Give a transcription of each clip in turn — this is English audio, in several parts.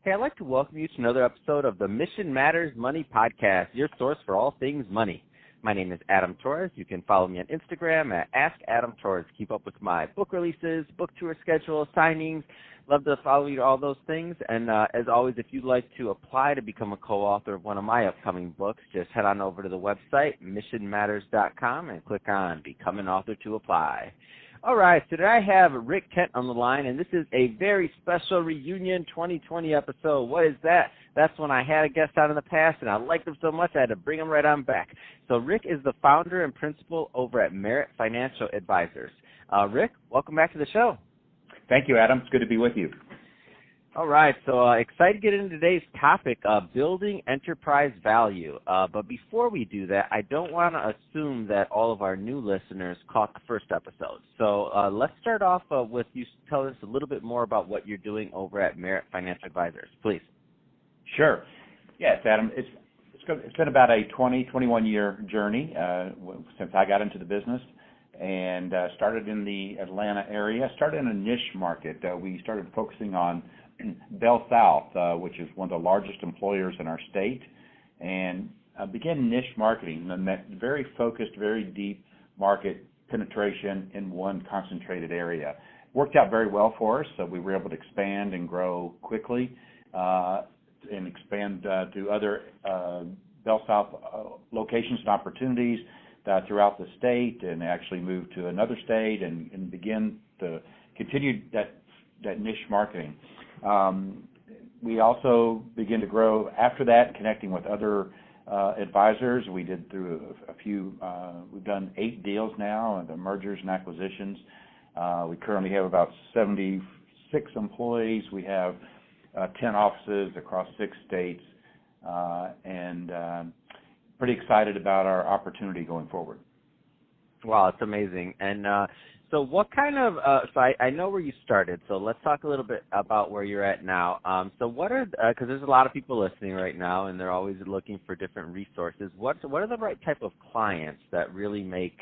Hey, I'd like to welcome you to another episode of the Mission Matters Money Podcast, your source for all things money. My name is Adam Torres. You can follow me on Instagram at AskAdamTorres. Keep up with my book releases, book tour schedule, signings. Love to follow you all those things. And as always, if you'd like to apply to become a co-author of one of my upcoming books, just head on over to the website, missionmatters.com, and click on Become an Author to apply. All right, so today I have Rick Kent on the line, and this is a very special reunion 2020 episode. What is that? That's when I had a guest on in the past, and I liked him so much I had to bring him right on back. So Rick is the founder and principal over at Merit Financial Advisors. Rick, welcome back to the show. Thank you, Adam. It's good to be with you. All right, so excited to get into today's topic, building enterprise value. But before we do that, I don't want to assume that all of our new listeners caught the first episode. So let's start off with you telling us a little bit more about what you're doing over at Merit Financial Advisors, please. Sure. Yes, Adam, it's been about a 21-year journey since I got into the business. And started in the Atlanta area, started in a niche market. We started focusing on Bell South, which is one of the largest employers in our state, and began niche marketing, and that very focused, very deep market penetration in one concentrated area. Worked out very well for us, so we were able to expand and grow quickly and expand to other Bell South locations and opportunities throughout the state, and actually moved to another state and begin to continue that niche marketing. We also began to grow after that, connecting with other advisors. We did through a few, we've done 8 deals now, the mergers and acquisitions. We currently have about 76 employees. We have 10 offices across 6 states, and pretty excited about our opportunity going forward. Wow, it's amazing. And so what kind of, so I know where you started, so let's talk a little bit about where you're at now. So what are, because there's a lot of people listening right now, and they're always looking for different resources. What are the right type of clients that really make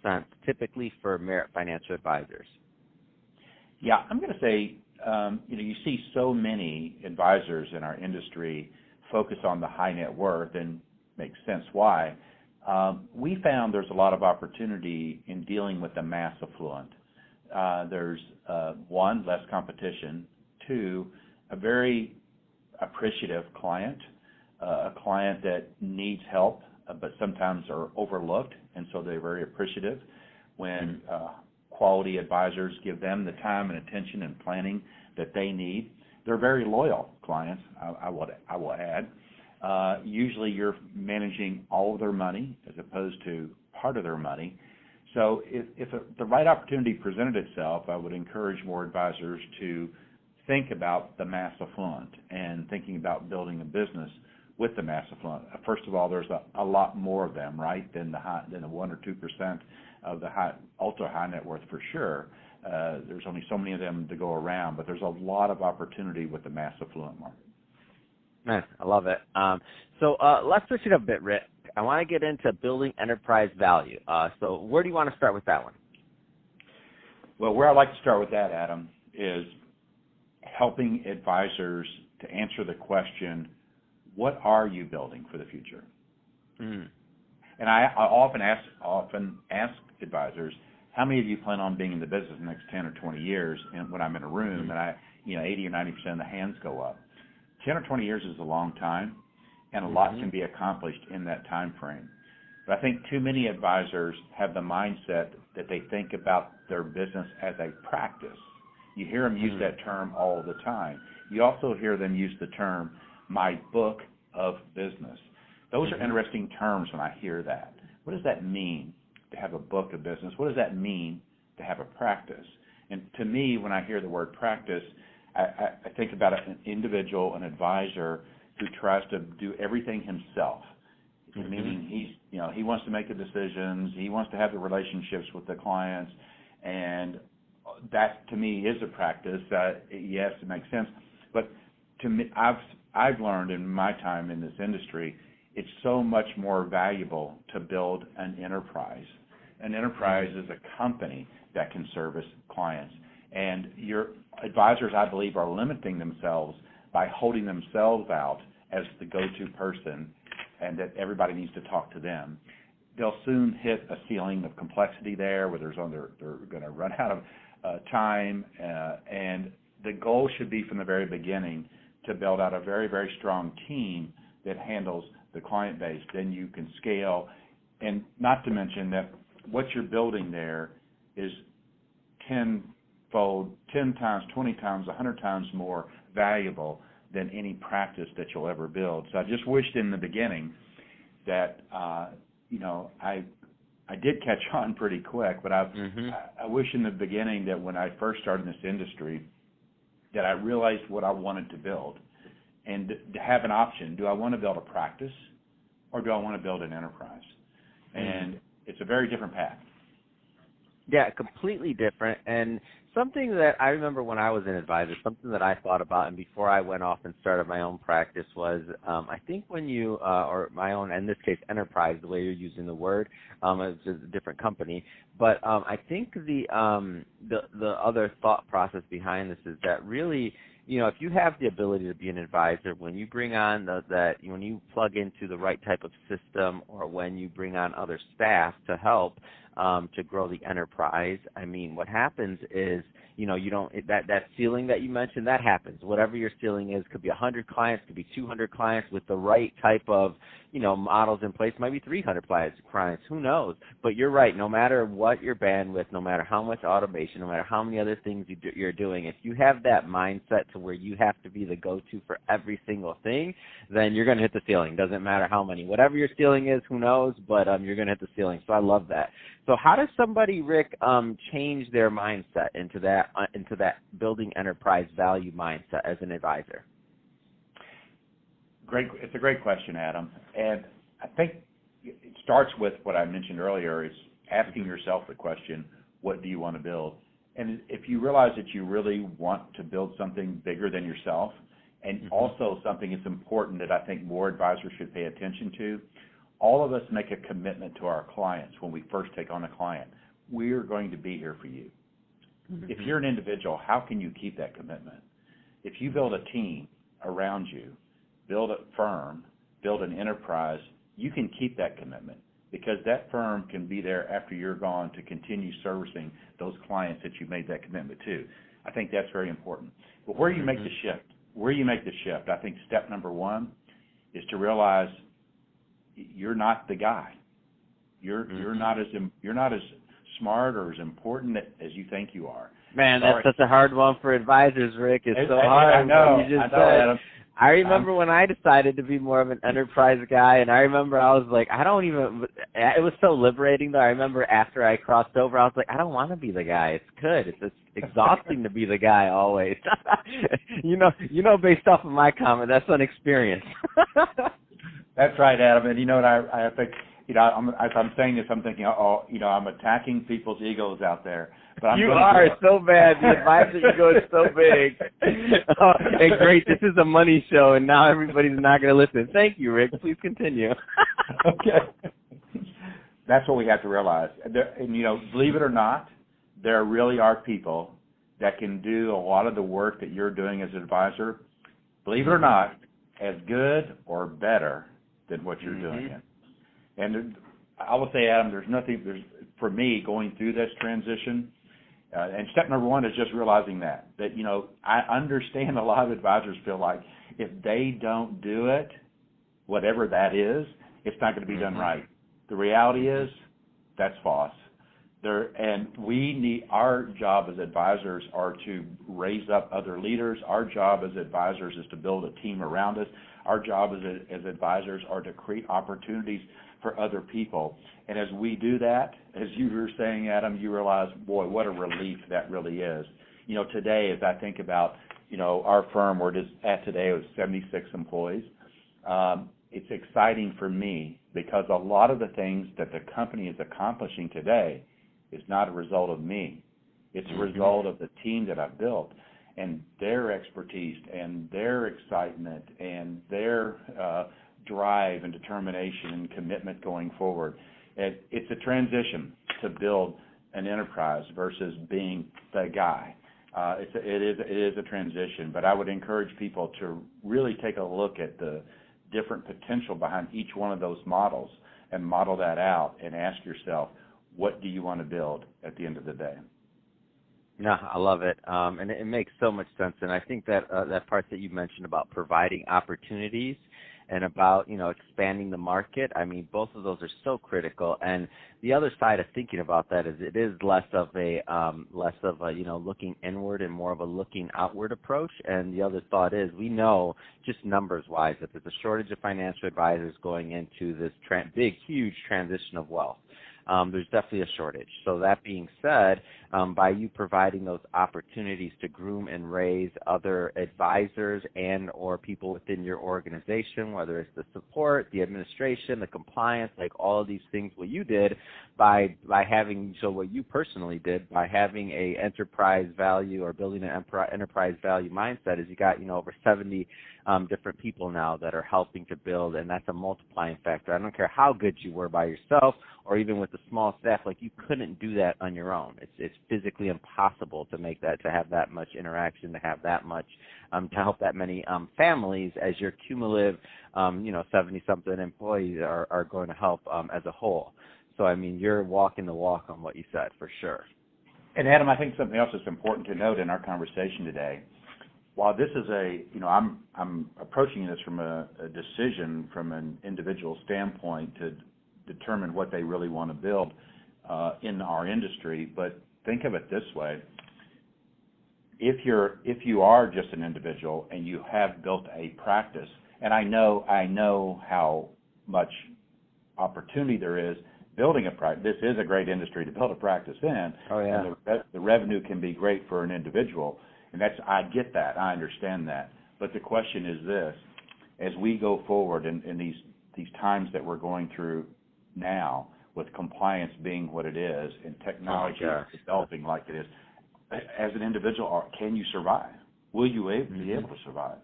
sense, typically for Merit Financial Advisors? Yeah, I'm going to say, you see so many advisors in our industry focus on the high net worth, and makes sense why. We found there's a lot of opportunity in dealing with the mass affluent. There's, 1, less competition, 2, a very appreciative client, a client that needs help but sometimes are overlooked, and so they're very appreciative when quality advisors give them the time and attention and planning that they need. They're very loyal clients, I will add. Usually you're managing all of their money as opposed to part of their money. So if the right opportunity presented itself, I would encourage more advisors to think about the mass affluent and thinking about building a business with the mass affluent. First of all, there's a lot more of them, right, than the 1 or 2% of the ultra high net worth for sure. There's only so many of them to go around, but there's a lot of opportunity with the mass affluent market. Nice. I love it. So let's switch it up a bit, Rick. I want to get into building enterprise value. So where do you want to start with that one? Well, where I'd like to start with that, Adam, is helping advisors to answer the question, what are you building for the future? Mm. And I often ask advisors, how many of you plan on being in the business in the next 10 or 20 years? And when I'm in a room, and 80 or 90% of the hands go up. 10 or 20 years is a long time, and a lot can be accomplished in that time frame. But I think too many advisors have the mindset that they think about their business as a practice. You hear them use that term all the time. You also hear them use the term, my book of business. Those are interesting terms when I hear that. What does that mean to have a book of business? What does that mean to have a practice? And to me, when I hear the word practice, I think about an individual, an advisor who tries to do everything himself. Meaning he wants to make the decisions, he wants to have the relationships with the clients, and that to me is a practice. Yes, it makes sense, but to me, I've learned in my time in this industry, it's so much more valuable to build an enterprise. An enterprise is a company that can service clients. And your advisors, I believe, are limiting themselves by holding themselves out as the go-to person and that everybody needs to talk to them, they'll soon hit a ceiling of complexity there where they're going to run out of time. And the goal should be from the very beginning to build out a very, very strong team that handles the client base. Then you can scale. And not to mention that what you're building there is tenfold, 10 times, 20 times, 100 times more valuable than any practice that you'll ever build. So I just wished in the beginning that, I did catch on pretty quick, but I wish in the beginning that when I first started in this industry that I realized what I wanted to build and to have an option. Do I want to build a practice or do I want to build an enterprise? And it's a very different path. Yeah, completely different. And something that I remember when I was an advisor, something that I thought about, and before I went off and started my own practice was, I think when you, or my own, in this case, enterprise, the way you're using the word, it's a different company. But I think the other thought process behind this is that really, if you have the ability to be an advisor, when you bring on when you plug into the right type of system, or when you bring on other staff to help to grow the enterprise, I mean, what happens is, you don't, that ceiling that you mentioned, that happens. Whatever your ceiling is, could be 100 clients, could be 200 clients with the right type of, models in place, might be 300 clients, who knows? But you're right, no matter what your bandwidth, no matter how much automation, no matter how many other things you're doing, if you have that mindset to where you have to be the go-to for every single thing, then you're going to hit the ceiling. Doesn't matter how many. Whatever your ceiling is, who knows, but you're going to hit the ceiling. So I love that. So how does somebody, Rick, change their mindset into that building enterprise value mindset as an advisor? Great. It's a great question, Adam. And I think it starts with what I mentioned earlier, is asking yourself the question, what do you want to build? And if you realize that you really want to build something bigger than yourself, and also something that's important that I think more advisors should pay attention to, all of us make a commitment to our clients when we first take on a client. We're going to be here for you. If you're an individual, how can you keep that commitment? If you build a team around you, build a firm, build an enterprise, you can keep that commitment because that firm can be there after you're gone to continue servicing those clients that you made that commitment to. I think that's very important. But where you make the shift, I think step number one is to realize you're not the guy. You're not as smart or as important as you think you are. Man, that's such a hard one for advisors, Rick. It's so hard. I know, Adam. I remember when I decided to be more of an enterprise guy, and I remember I was like, it was so liberating, though. I remember after I crossed over, I was like, I don't want to be the guy. It's good. It's exhausting to be the guy always. Based off of my comment, that's an experience. That's right, Adam. And you know what, I think, as I'm saying this, I'm thinking, I'm attacking people's egos out there. But you are so bad. The advisor ego is so big. Hey, great. This is a money show, and now everybody's not going to listen. Thank you, Rick. Please continue. Okay. That's what we have to realize. And believe it or not, there really are people that can do a lot of the work that you're doing as an advisor, believe it or not, as good or better than what you're doing it. And I will say, Adam, for me, going through this transition, and step number one is just realizing that I understand a lot of advisors feel like if they don't do it, whatever that is, it's not going to be done right. The reality is that's false. And our job as advisors are to raise up other leaders. Our job as advisors is to build a team around us. Our job as advisors are to create opportunities for other people. And as we do that, as you were saying, Adam, you realize, boy, what a relief that really is. Today, as I think about, our firm, where it is at today, with 76 employees, it's exciting for me because a lot of the things that the company is accomplishing today is not a result of me. It's a result of the team that I've built and their expertise and their excitement and their drive and determination and commitment going forward. It's a transition to build an enterprise versus being the guy. It is a transition, but I would encourage people to really take a look at the different potential behind each one of those models and model that out and ask yourself, what do you want to build at the end of the day? No, I love it, and it makes so much sense. And I think that that part that you mentioned about providing opportunities and about, expanding the market, I mean, both of those are so critical. And the other side of thinking about that is it is less of a looking inward and more of a looking outward approach. And the other thought is we know just numbers-wise that there's a shortage of financial advisors going into this big, huge transition of wealth. There's definitely a shortage. So that being said, by you providing those opportunities to groom and raise other advisors and or people within your organization, whether it's the support, the administration, the compliance, like all of these things, what you did by having, so what you personally did by having a enterprise value or building an enterprise value mindset is you got, over 70 different people now that are helping to build, and that's a multiplying factor. I don't care how good you were by yourself or even with a small staff, like you couldn't do that on your own. It's physically impossible to make that, to have that much interaction, to have that much, to help that many families as your cumulative, 70-something employees are going to help as a whole. So, I mean, you're walking the walk on what you said, for sure. And, Adam, I think something else that's important to note in our conversation today, while this is I'm approaching this from a decision from an individual standpoint to determine what they really want to build in our industry, but think of it this way. If you are just an individual and you have built a practice, and I know how much opportunity there is building a practice. This is a great industry to build a practice in. Oh, yeah. And the revenue can be great for an individual, and I get that. I understand that. But the question is this: as we go forward in these times that we're going through now, with compliance being what it is and technology developing like it is, as an individual, can you survive? Will you be able to survive?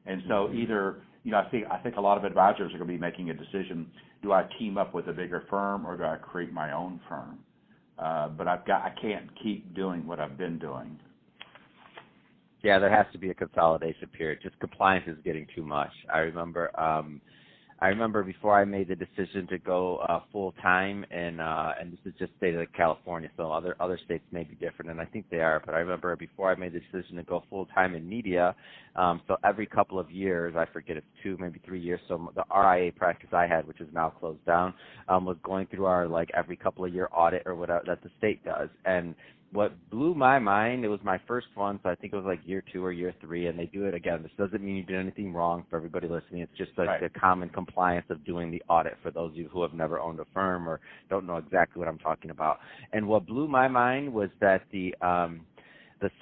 And so either, I think a lot of advisors are going to be making a decision: do I team up with a bigger firm or do I create my own firm? But I can't keep doing what I've been doing. Yeah, there has to be a consolidation period. Just compliance is getting too much. I remember before I made the decision to go full time, and this is just state of California, so other states may be different, and I think they are. But I remember before I made the decision to go full time in media, so every couple of years, I forget it's 2, maybe 3 years. So the RIA practice I had, which is now closed down, was going through our every couple of year audit or whatever that the state does, and what blew my mind, it was my first one, so I think it was year 2 or year 3, and they do it again. This doesn't mean you did anything wrong for everybody listening. It's just the common compliance of doing the audit for those of you who have never owned a firm or don't know exactly what I'm talking about. And what blew my mind was that the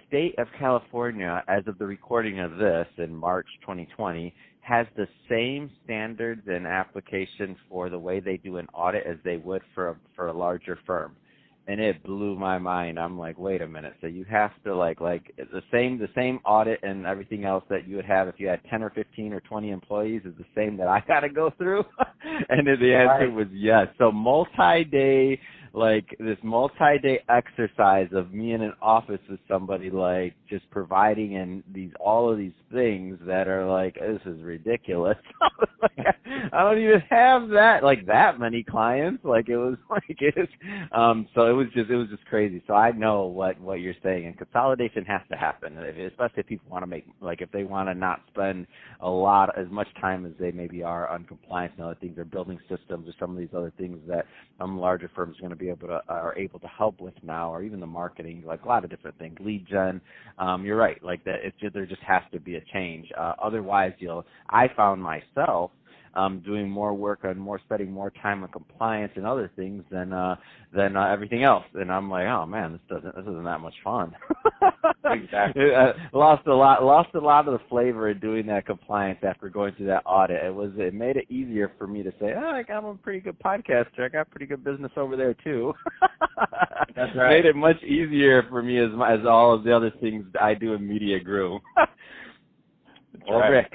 state of California, as of the recording of this in March 2020, has the same standards and applications for the way they do an audit as they would for a larger firm. And it blew my mind. I'm like, wait a minute. So you have to the same audit and everything else that you would have if you had 10 or 15 or 20 employees is the same that I got to go through? And the answer was yes. So multi-day exercise of me in an office with somebody, just providing and all of these things that are this is ridiculous. I don't even have that many clients. So it was just crazy. So I know what you're saying, and consolidation has to happen, especially if people want to make, if they want to not spend as much time as they maybe are on compliance and other things, or building systems or some of these other things that larger firms are going to be are able to help with now, or even the marketing, a lot of different things, lead gen. You're right, there just has to be a change. Otherwise, I found myself doing more work on spending more time on compliance and other things than everything else. And I'm like, oh man, this isn't that much fun. Exactly. Lost a lot of the flavor in doing that compliance after going through that audit. It made it easier for me to say, I'm a pretty good podcaster. I got pretty good business over there too. That's right. Made it much easier for me as all of the other things I do in media grew. Well, right.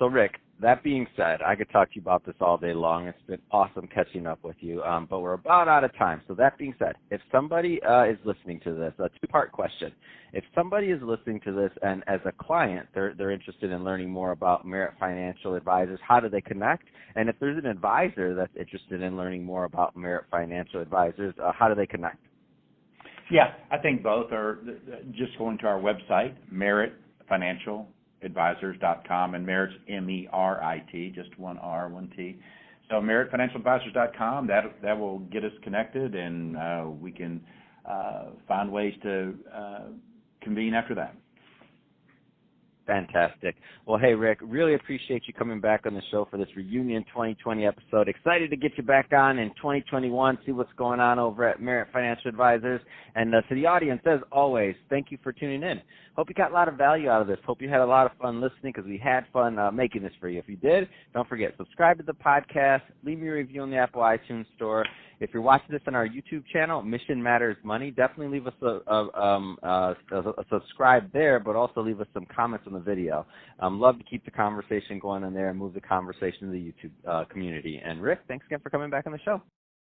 Rick, that being said, I could talk to you about this all day long. It's been awesome catching up with you, but we're about out of time. So that being said, if somebody is listening to this, a two-part question. If somebody is listening to this and as a client, they're interested in learning more about Merit Financial Advisors, how do they connect? And if there's an advisor that's interested in learning more about Merit Financial Advisors, how do they connect? Yeah, I think both are just going to our website, meritfinancialadvisors.com, and Merit's MERIT, just one R, one T. So meritfinancialadvisors.com, that will get us connected, and we can find ways to convene after that. Fantastic. Well, hey, Rick, really appreciate you coming back on the show for this reunion 2020 episode. Excited to get you back on in 2021, see what's going on over at Merit Financial Advisors. And to the audience, as always, thank you for tuning in. Hope you got a lot of value out of this. Hope you had a lot of fun listening because we had fun making this for you. If you did, don't forget, subscribe to the podcast, leave me a review on the Apple iTunes Store. If you're watching this on our YouTube channel, Mission Matters Money, definitely leave us a subscribe there, but also leave us some comments on the video. Love to keep the conversation going on there and move the conversation to the YouTube community. And Rick, thanks again for coming back on the show.